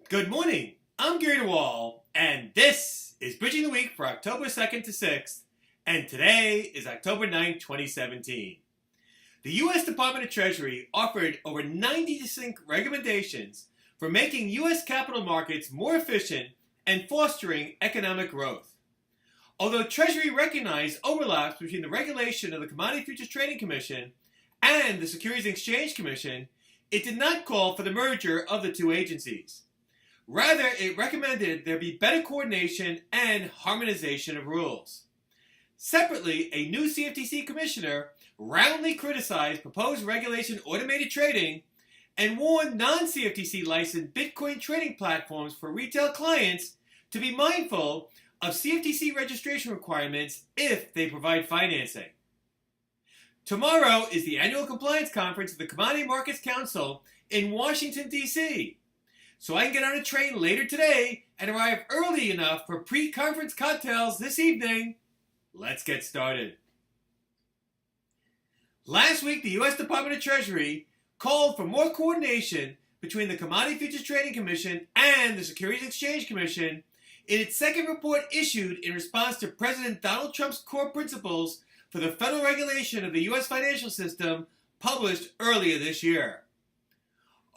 Good morning. I'm Gary DeWaal, and this is Bridging the Week for October 2nd to 6th, and today is October 9th, 2017. The U.S. Department of Treasury offered over 90 distinct recommendations for making U.S. capital markets more efficient and fostering economic growth. Although Treasury recognized overlaps between the regulation of the Commodity Futures Trading Commission and the Securities and Exchange Commission, it did not call for the merger of the two agencies. Rather, it recommended there be better coordination and harmonization of rules. Separately, a new CFTC commissioner roundly criticized proposed regulation automated trading and warned non-CFTC licensed Bitcoin trading platforms for retail clients to be mindful of CFTC registration requirements if they provide financing. Tomorrow is the annual compliance conference of the Commodity Markets Council in Washington, D.C., so I can get on a train later today and arrive early enough for pre-conference cocktails this evening. Let's get started. Last week, the U.S. Department of Treasury called for more coordination between the Commodity Futures Trading Commission and the Securities and Exchange Commission in its second report issued in response to President Donald Trump's core principles for the federal regulation of the U.S. financial system published earlier this year.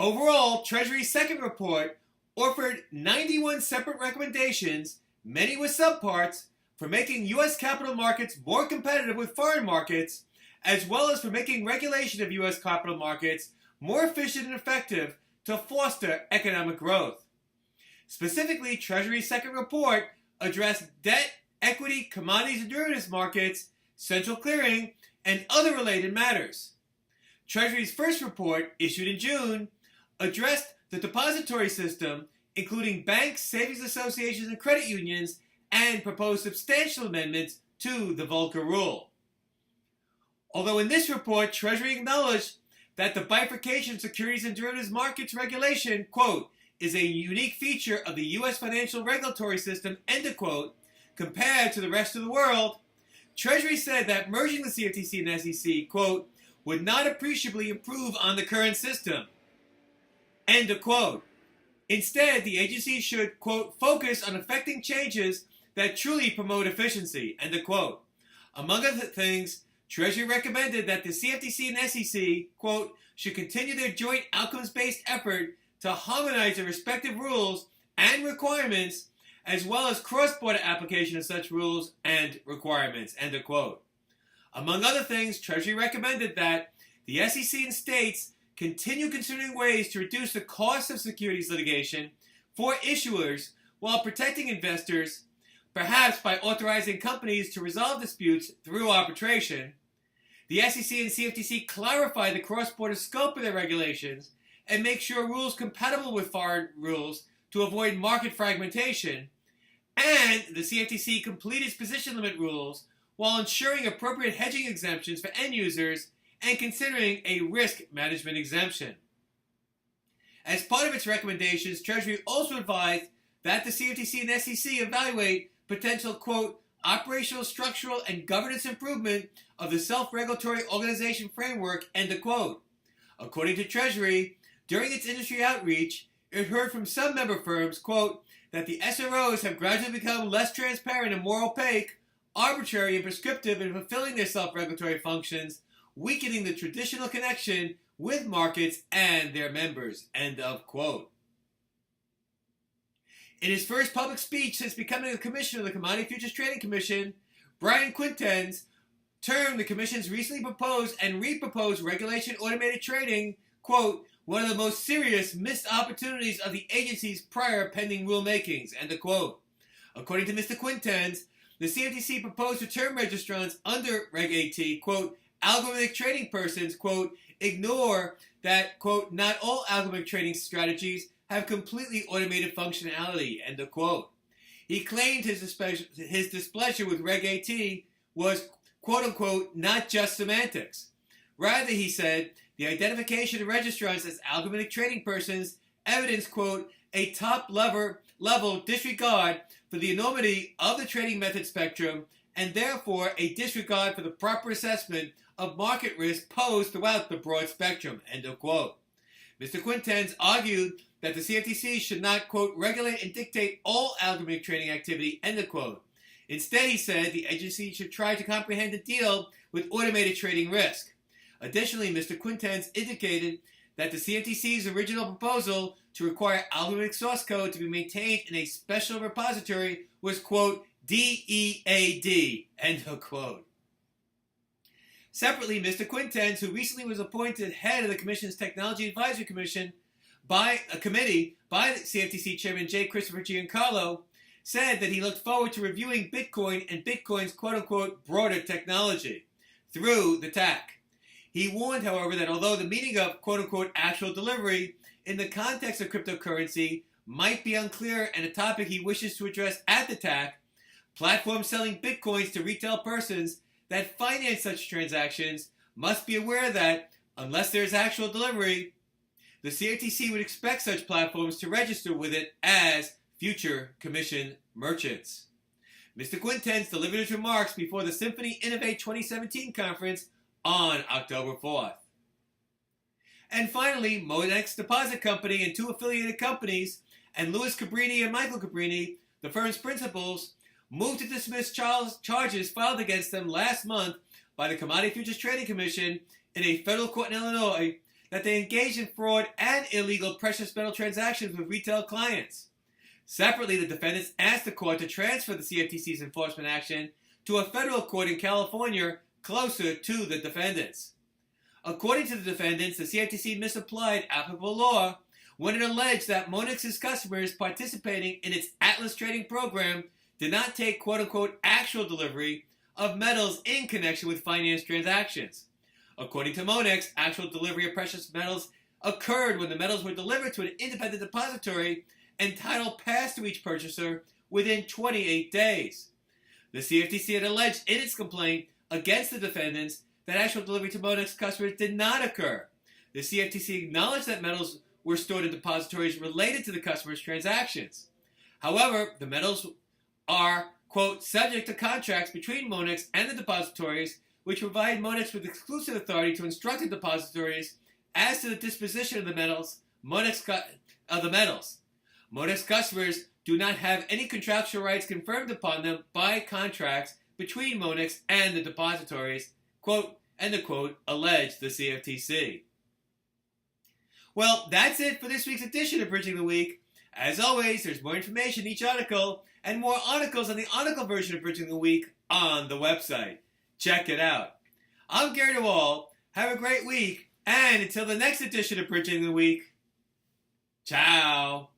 Overall, Treasury's second report offered 91 separate recommendations, many with subparts, for making U.S. capital markets more competitive with foreign markets, as well as for making regulation of U.S. capital markets more efficient and effective to foster economic growth. Specifically, Treasury's second report addressed debt, equity, commodities and derivatives markets, central clearing, and other related matters. Treasury's first report, issued in June, addressed the depository system, including banks, savings associations, and credit unions, and proposed substantial amendments to the Volcker Rule. Although in this report, Treasury acknowledged that the bifurcation of securities and derivatives markets regulation, quote, is a unique feature of the U.S. financial regulatory system, end quote, compared to the rest of the world, Treasury said that merging the CFTC and SEC, quote, would not appreciably improve on the current system. End of quote. Instead, the agency should, quote, focus on effecting changes that truly promote efficiency, end of quote. Among other things, Treasury recommended that the CFTC and SEC, quote, should continue their joint outcomes-based effort to harmonize their respective rules and requirements, as well as cross-border application of such rules and requirements, end of quote. Among other things, Treasury recommended that the SEC and states continue considering ways to reduce the cost of securities litigation for issuers while protecting investors, perhaps by authorizing companies to resolve disputes through arbitration. The SEC and CFTC clarify the cross-border scope of their regulations and make sure rules compatible with foreign rules to avoid market fragmentation. And the CFTC complete its position limit rules while ensuring appropriate hedging exemptions for end users and considering a risk management exemption. As part of its recommendations, Treasury also advised that the CFTC and SEC evaluate potential, quote, operational, structural, and governance improvement of the self-regulatory organization framework, end of quote. According to Treasury, during its industry outreach, it heard from some member firms, quote, that the SROs have gradually become less transparent and more opaque, arbitrary and prescriptive in fulfilling their self-regulatory functions, weakening the traditional connection with markets and their members, end of quote. In his first public speech since becoming a commissioner of the Commodity Futures Trading Commission, Brian Quintenz termed the Commission's recently proposed and re-proposed regulation automated trading, quote, one of the most serious missed opportunities of the agency's prior pending rulemakings, end of quote. According to Mr. Quintenz, the CFTC proposed to term registrants under Reg AT, quote, algorithmic trading persons, quote, ignore that, quote, not all algorithmic trading strategies have completely automated functionality, end of quote. He claimed his displeasure with Reg AT was, quote unquote, not just semantics. Rather, he said, the identification of registrants as algorithmic trading persons evidence, quote, a top-level disregard for the enormity of the trading method spectrum and therefore a disregard for the proper assessment of market risk posed throughout the broad spectrum, end of quote. Mr. Quintens argued that the CFTC should not, quote, regulate and dictate all algorithmic trading activity, end of quote. Instead, he said, the agency should try to comprehend and deal with automated trading risk. Additionally, Mr. Quintens indicated that the CFTC's original proposal to require algorithmic source code to be maintained in a special repository was, quote, DEAD, end of quote. Separately, Mr. Quintens, who recently was appointed head of the Commission's Technology Advisory Commission by a committee by the CFTC Chairman J. Christopher Giancarlo, said that he looked forward to reviewing Bitcoin and Bitcoin's quote-unquote broader technology through the TAC. He warned, however, that although the meaning of quote-unquote actual delivery in the context of cryptocurrency might be unclear and a topic he wishes to address at the TAC, platforms selling Bitcoins to retail persons that finance such transactions must be aware that, unless there is actual delivery, the CFTC would expect such platforms to register with it as future commission merchants. Mr. Quintens delivered his remarks before the Symphony Innovate 2017 conference on October 4th. And finally, Monex Deposit Company and two affiliated companies, and Louis Cabrini and Michael Cabrini, the firm's principals, moved to dismiss charges filed against them last month by the Commodity Futures Trading Commission in a federal court in Illinois that they engaged in fraud and illegal precious metal transactions with retail clients. Separately, the defendants asked the court to transfer the CFTC's enforcement action to a federal court in California closer to the defendants. According to the defendants, the CFTC misapplied applicable law when it alleged that Monex's customers participating in its Atlas trading program did not take quote-unquote actual delivery of metals in connection with finance transactions. According to Monex, actual delivery of precious metals occurred when the metals were delivered to an independent depository and title passed to each purchaser within 28 days. The CFTC had alleged in its complaint against the defendants that actual delivery to Monex customers did not occur. The CFTC acknowledged that metals were stored in depositories related to the customer's transactions. However, the metals are, quote, subject to contracts between Monex and the depositories, which provide Monex with exclusive authority to instruct the depositories as to the disposition of the metals. Monex customers do not have any contractual rights confirmed upon them by contracts between Monex and the depositories, quote, end of quote, alleged the CFTC. Well, that's it for this week's edition of Bridging the Week. As always, there's more information in each article and more articles on the article version of Bridging the Week on the website. Check it out. I'm Gary DeWaal. Have a great week, and until the next edition of Bridging the Week, ciao.